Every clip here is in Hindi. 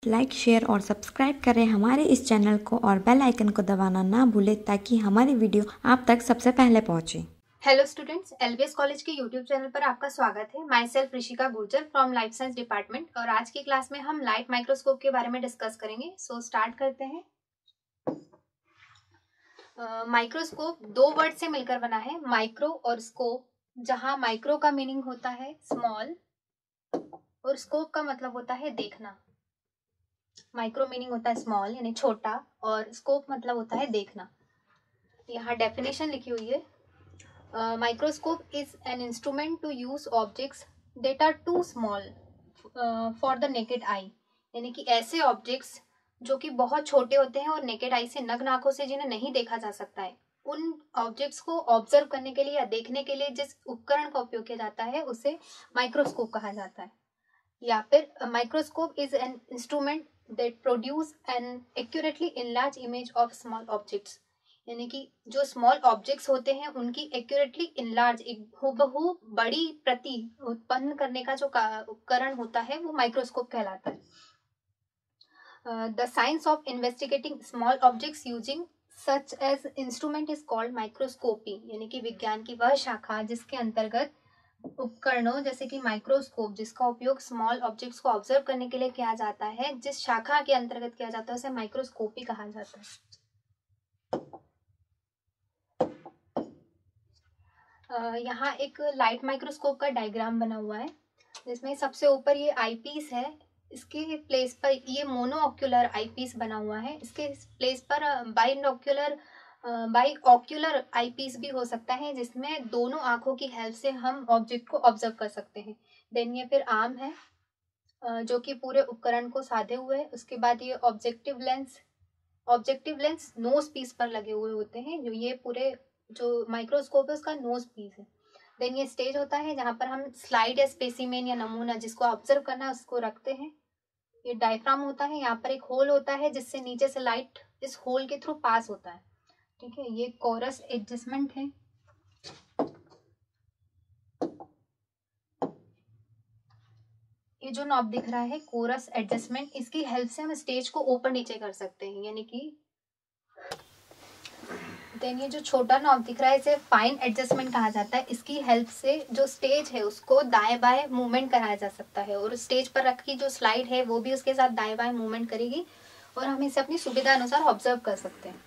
लाइक, शेयर और सब्सक्राइब करें हमारे इस चैनल को और बेल आइकन को दबाना ना भूलें ताकि हमारी वीडियो आप तक सबसे पहले पहुंचे। हेलो स्टूडेंट्स, एलबीएस कॉलेज के यूट्यूब चैनल पर आपका स्वागत है। My self Rishika Gurjar from life science department और आज की क्लास में हम लाइट माइक्रोस्कोप के बारे में डिस्कस करेंगे। सो स्टार्ट करते हैं। माइक्रोस्कोप दो वर्ड से मिलकर बना है, माइक्रो और स्कोप, जहां माइक्रो का मीनिंग होता है स्मॉल और स्कोप का मतलब होता है देखना। माइक्रो मीनिंग होता है स्मॉल यानी छोटा और स्कोप मतलब होता है देखना। यहाँ डेफिनेशन लिखी हुई है। Microscope is an instrument to use objects that are too small for the naked eye, यानी कि ऐसे ऑब्जेक्ट्स जो कि बहुत छोटे होते हैं और नेकेड आई से, नग्न आंखों से जिन्हें नहीं देखा जा सकता है, उन ऑब्जेक्ट्स को ऑब्जर्व करने के लिए या देखने के लिए जिस उपकरण का उपयोग किया जाता है उसे माइक्रोस्कोप कहा जाता है। या फिर microscope is an instrument that produce an accurately enlarge image of small objects, यानी कि जो स्मॉल ऑब्जेक्ट्स होते हैं उनकी एक्यूरेटली इनलार्ज, एक हूबहू बड़ी प्रति उत्पन्न करने का जो उपकरण होता है वो माइक्रोस्कोप कहलाता है। The science of investigating small objects using such as instrument is called microscopy, यानी कि विज्ञान की वह शाखा जिसके अंतर्गत उपकरणों जैसे कि माइक्रोस्कोप, जिसका उपयोग स्मॉल ऑब्जेक्ट्स को ऑब्जर्व करने के लिए किया जाता है, जिस शाखा के अंतर्गत किया जाता है उसे माइक्रोस्कोपी कहा जाता है। यहाँ एक लाइट माइक्रोस्कोप का डायग्राम बना हुआ है जिसमें सबसे ऊपर ये आईपीस है, इसके प्लेस पर ये मोनोऑक्यूलर आईपीस बना हुआ है, इसके प्लेस पर बाइऑक्यूलर आईपीस भी हो सकता है जिसमें दोनों आंखों की हेल्प से हम ऑब्जेक्ट को ऑब्जर्व कर सकते हैं। देन ये फिर आर्म है जो कि पूरे उपकरण को साधे हुए है। उसके बाद ये ऑब्जेक्टिव लेंस नोज पीस पर लगे हुए होते हैं, जो ये पूरे जो माइक्रोस्कोप है उसका नोज पीस है। देन ये स्टेज होता है जहां पर हम स्लाइड या स्पेसिमेन या नमूना जिसको ऑब्जर्व करना है उसको रखते हैं। ये डायफ्राम होता है, यहाँ पर एक होल होता है जिससे नीचे से लाइट इस होल के थ्रू पास होता है। ठीक है, ये कोरस एडजस्टमेंट है। ये जो नॉब दिख रहा है कोरस एडजस्टमेंट, इसकी हेल्प से हम स्टेज को ऊपर नीचे कर सकते हैं, यानी कि देन ये जो छोटा नॉब दिख रहा है इसे फाइन एडजस्टमेंट कहा जाता है। इसकी हेल्प से जो स्टेज है उसको दाएं बाएं मूवमेंट कराया जा सकता है और स्टेज पर रखी जो स्लाइड है वो भी उसके साथ दाएं बाएं मूवमेंट करेगी और हम इसे अपनी सुविधा अनुसार ऑब्जर्व कर सकते हैं।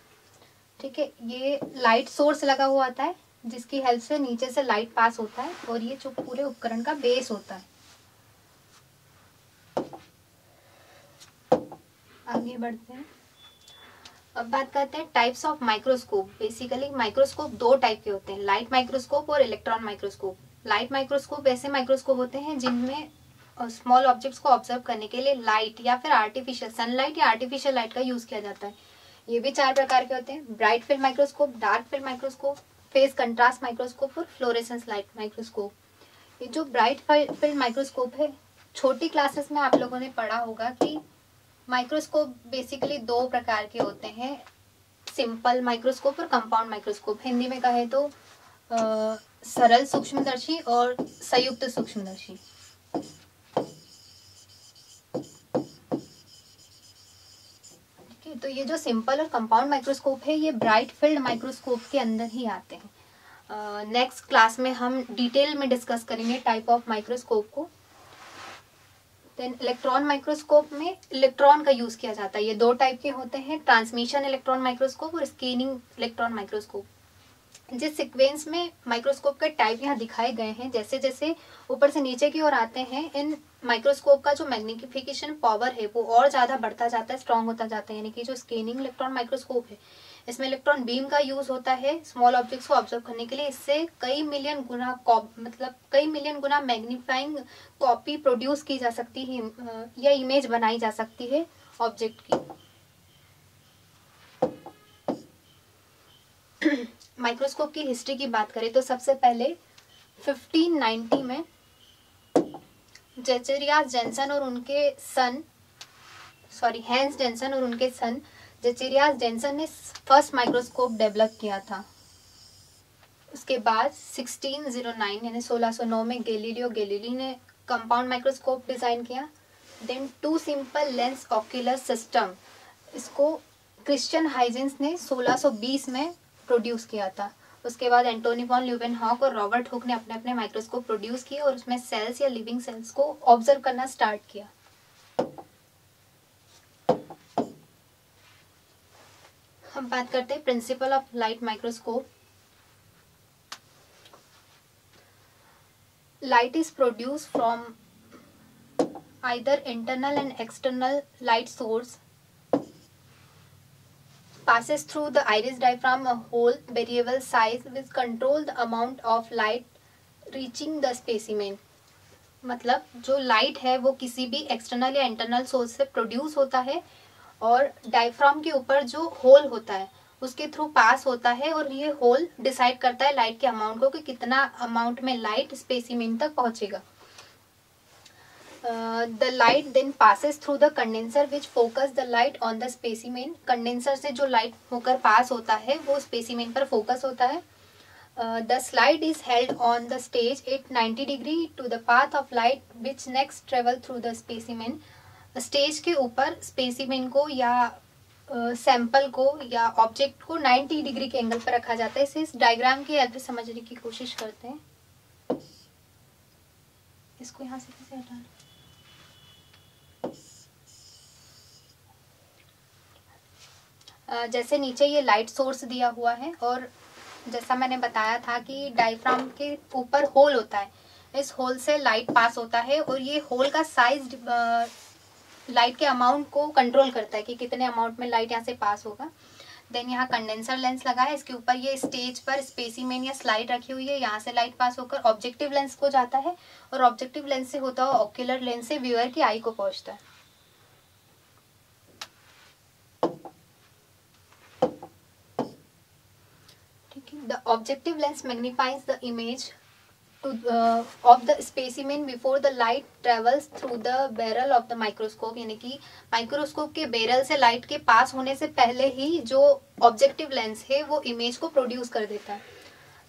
ठीक है, ये लाइट सोर्स लगा हुआ आता है जिसकी हेल्प से नीचे से लाइट पास होता है और ये जो पूरे उपकरण का बेस होता है। आगे बढ़ते हैं। अब बात करते हैं types of microscope. Basically microscope दो टाइप के होते हैं, लाइट माइक्रोस्कोप और इलेक्ट्रॉन माइक्रोस्कोप। लाइट माइक्रोस्कोप ऐसे माइक्रोस्कोप होते हैं जिनमें स्मॉल ऑब्जेक्ट्स को ऑब्जर्व करने के लिए लाइट या फिर आर्टिफिशियल सनलाइट या आर्टिफिशियल लाइट का यूज किया जाता है। ये भी चार प्रकार के होते हैं, bright field microscope, dark field microscope, phase contrast microscope और फ्लोरेसेंस लाइट माइक्रोस्कोप। ये जो ब्राइट फील्ड माइक्रोस्कोप है, छोटी क्लासेस में आप लोगों ने पढ़ा होगा कि माइक्रोस्कोप बेसिकली दो प्रकार के होते हैं, सिंपल माइक्रोस्कोप और कंपाउंड माइक्रोस्कोप। हिंदी में कहे तो सरल सूक्ष्मदर्शी और संयुक्त सूक्ष्मदर्शी। ठीक है, तो ये जो सिंपल और कंपाउंड माइक्रोस्कोप है ये ब्राइट फील्ड माइक्रोस्कोप के अंदर ही आते हैं। नेक्स्ट क्लास में हम डिटेल में डिस्कस करेंगे टाइप ऑफ माइक्रोस्कोप को। देन इलेक्ट्रॉन माइक्रोस्कोप में इलेक्ट्रॉन का यूज किया जाता है। ये दो टाइप के होते हैं, ट्रांसमिशन इलेक्ट्रॉन माइक्रोस्कोप और स्कैनिंग इलेक्ट्रॉन माइक्रोस्कोप। जिस सीक्वेंस में माइक्रोस्कोप के टाइप यहाँ दिखाए गए हैं, जैसे जैसे ऊपर से नीचे की ओर आते हैं, इन माइक्रोस्कोप का जो मैग्निफिकेशन पावर है वो और ज्यादा बढ़ता जाता है, स्ट्रॉन्ग होता जाता है। यानी कि जो स्कैनिंग इलेक्ट्रॉन माइक्रोस्कोप है इसमें इलेक्ट्रॉन बीम का यूज होता है स्मॉल ऑब्जेक्ट्स को ऑब्जर्व करने के लिए। इससे कई मिलियन गुना मैग्नीफाइंग कॉपी प्रोड्यूस की जा सकती है या इमेज बनाई जा सकती है ऑब्जेक्ट की। माइक्रोस्कोप की हिस्ट्री की बात करें तो सबसे पहले 1590 में जेचेरियास जेन्सन और उनके सन हैंस जेन्सन और उनके सन जेचेरियास जेन्सन ने फर्स्ट माइक्रोस्कोप डेवलप किया था। उसके बाद 1609 यानी 1609 में गैलीलियो गैलीली ने कंपाउंड माइक्रोस्कोप डिजाइन किया। Then two simple lens ocular system, इसको क्रिश्चियन हाइजेंस ने 1620 में प्रोड्यूस किया था। उसके बाद एंटोनी वॉन ल्यूवेनहॉक और रॉबर्ट हुक ने अपने अपने माइक्रोस्कोप प्रोड्यूस किए और उसमें सेल्स या लिविंग सेल्स को ऑब्जर्व करना स्टार्ट किया। हम बात करते हैं principle of light microscope. Light is produce from either internal and external light source, passes through the iris diaphragm, a hole variable size which control the amount of light reaching the specimen। मतलब जो लाइट है वो किसी भी एक्सटर्नल या इंटरनल सोर्स से प्रोड्यूस होता है और डायफ्राम के ऊपर जो होल होता है उसके थ्रू पास होता है, और ये होल डिसाइड करता है लाइट के अमाउंट को कि कितना अमाउंट में लाइट स्पेसिमेन तक पहुंचेगा। The light then passes through the condenser which focus the light on the specimen। Condenser से जो लाइट होकर पास होता है वो स्पेसिमेन पर फोकस होता है। The slide is held on the stage at 90 degree to the path of light which next travel through the specimen। Stage के ऊपर स्पेसिमेन को या सैंपल को या ऑब्जेक्ट को 90 डिग्री के एंगल पर रखा जाता है। इसे इस डायग्राम की हेल्प से समझने की कोशिश करते हैं। इसको यहाँ से कैसे हटाना, जैसे नीचे ये लाइट सोर्स दिया हुआ है और जैसा मैंने बताया था कि डायफ्राम के ऊपर होल होता है, इस होल से लाइट पास होता है और ये होल का साइज लाइट के अमाउंट को कंट्रोल करता है कि कितने अमाउंट में लाइट यहाँ से पास होगा। देन यहाँ कंडेंसर लेंस लगा है, इसके ऊपर ये स्टेज पर स्पेसिमेन या स्लाइड रखी हुई है, यहाँ से लाइट पास होकर ऑब्जेक्टिव लेंस को जाता है और ऑब्जेक्टिव लेंस से होता हुआ ऑक्यूलर लेंस से व्यूअर की आई को पहुंचता है। The objective lens magnifies the image of the specimen before the light travels through the barrel of the microscope। यानी कि माइक्रोस्कोप के बैरल से लाइट के पास होने से पहले ही जो ऑब्जेक्टिव लेंस है वो इमेज को प्रोड्यूस कर देता है।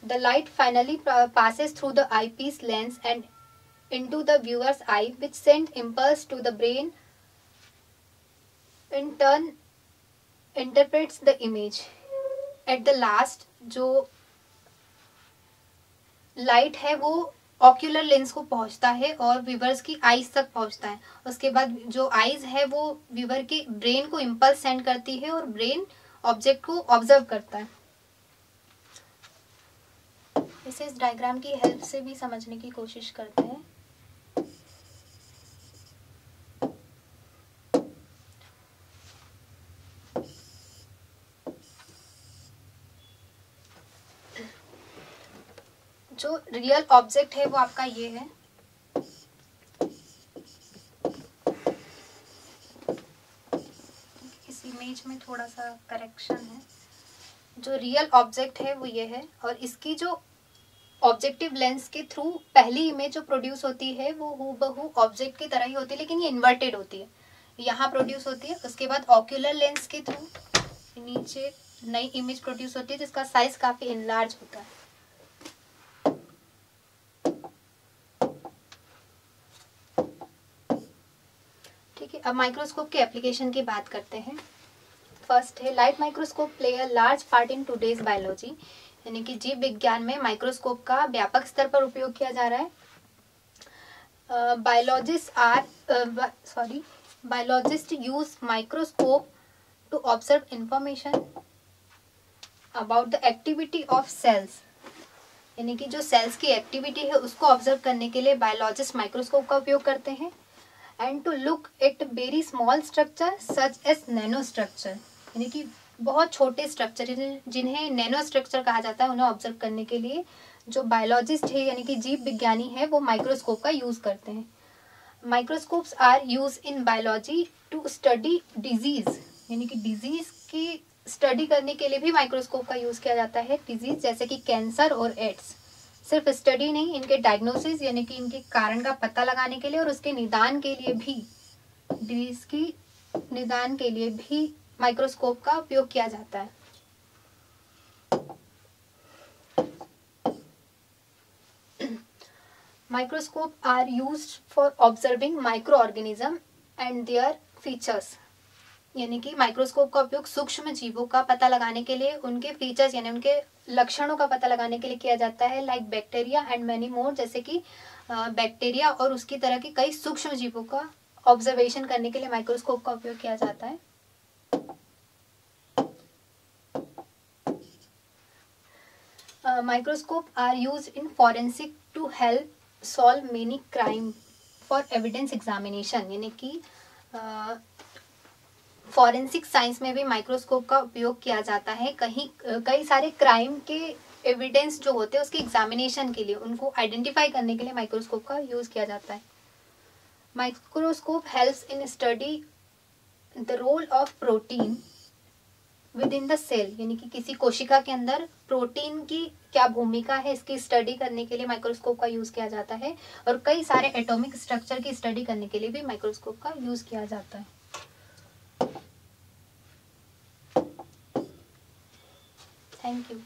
The light finally passes through the eyepiece lens and into the viewer's eye which send impulse to the brain, in turn interprets the image। At the last जो लाइट है वो ऑक्यूलर लेंस को पहुंचता है और व्यूवर्स की आईज तक पहुंचता है। उसके बाद जो आईज है वो व्यूवर के ब्रेन को इम्पल्स सेंड करती है और ब्रेन ऑब्जेक्ट को ऑब्जर्व करता है। इसे इस डायग्राम की हेल्प से भी समझने की कोशिश करते हैं। जो रियल ऑब्जेक्ट है वो आपका ये है, इस इमेज में थोड़ा सा करेक्शन है। जो रियल ऑब्जेक्ट है वो ये है और इसकी जो ऑब्जेक्टिव लेंस के थ्रू पहली इमेज जो प्रोड्यूस होती है वो हूबहू ऑब्जेक्ट की तरह ही होती है, लेकिन ये इन्वर्टेड होती है, यहाँ प्रोड्यूस होती है। उसके बाद ऑक्यूलर लेंस के थ्रू नीचे नई इमेज प्रोड्यूस होती है जिसका साइज काफी इनलार्ज होता है। ठीक है, अब माइक्रोस्कोप के एप्लीकेशन की बात करते हैं। फर्स्ट है light microscope play a large part in today's biology. यानी कि जीव विज्ञान में माइक्रोस्कोप का व्यापक स्तर पर उपयोग किया जा रहा है। Biologist use microscope to observe information about the activity of cells. यानी कि जो सेल्स की एक्टिविटी है उसको ऑब्जर्व करने के लिए बायोलॉजिस्ट माइक्रोस्कोप का उपयोग करते हैं। And to look at very small structure such as nano structure, यानी कि बहुत छोटे स्ट्रक्चर जिन्हें नैनो स्ट्रक्चर कहा जाता है उन्हें ऑब्जर्व करने के लिए जो बायोलॉजिस्ट है यानी कि जीव विज्ञानी है वो माइक्रोस्कोप का यूज करते हैं। Microscopes are use in biology to study disease, यानी कि डिजीज की स्टडी करने के लिए भी माइक्रोस्कोप का यूज किया जाता है। डिजीज जैसे कि कैंसर और एड्स, सिर्फ स्टडी नहीं, इनके डायग्नोसिस यानी कि इनके कारण का पता लगाने के लिए और उसके निदान के लिए भी, डिजीज की निदान के लिए भी माइक्रोस्कोप का उपयोग किया जाता है। Microscope are used for observing micro organism and their features, यानी कि माइक्रोस्कोप का उपयोग सूक्ष्म जीवों का पता लगाने के लिए, उनके फीचर्स यानी उनके लक्षणों का पता लगाने के लिए किया जाता है, like bacteria and many more, जैसे कि बैक्टीरिया और उसकी तरह के कई सूक्ष्म जीवों का ऑब्जर्वेशन करने के लिए माइक्रोस्कोप का उपयोग किया जाता है। Microscope are used in forensic to help solve many crime for evidence examination, यानी कि फॉरेंसिक साइंस में भी माइक्रोस्कोप का उपयोग किया जाता है। कई सारे क्राइम के एविडेंस जो होते हैं उसके एग्जामिनेशन के लिए, उनको आइडेंटिफाई करने के लिए माइक्रोस्कोप का यूज किया जाता है। Microscope helps in study the role of protein with in the cell, यानी कि किसी कोशिका के अंदर प्रोटीन की क्या भूमिका है, इसकी स्टडी करने के लिए माइक्रोस्कोप का यूज किया जाता है। और कई सारे एटॉमिक स्ट्रक्चर की स्टडी करने के लिए भी माइक्रोस्कोप का यूज किया जाता है। Thank you.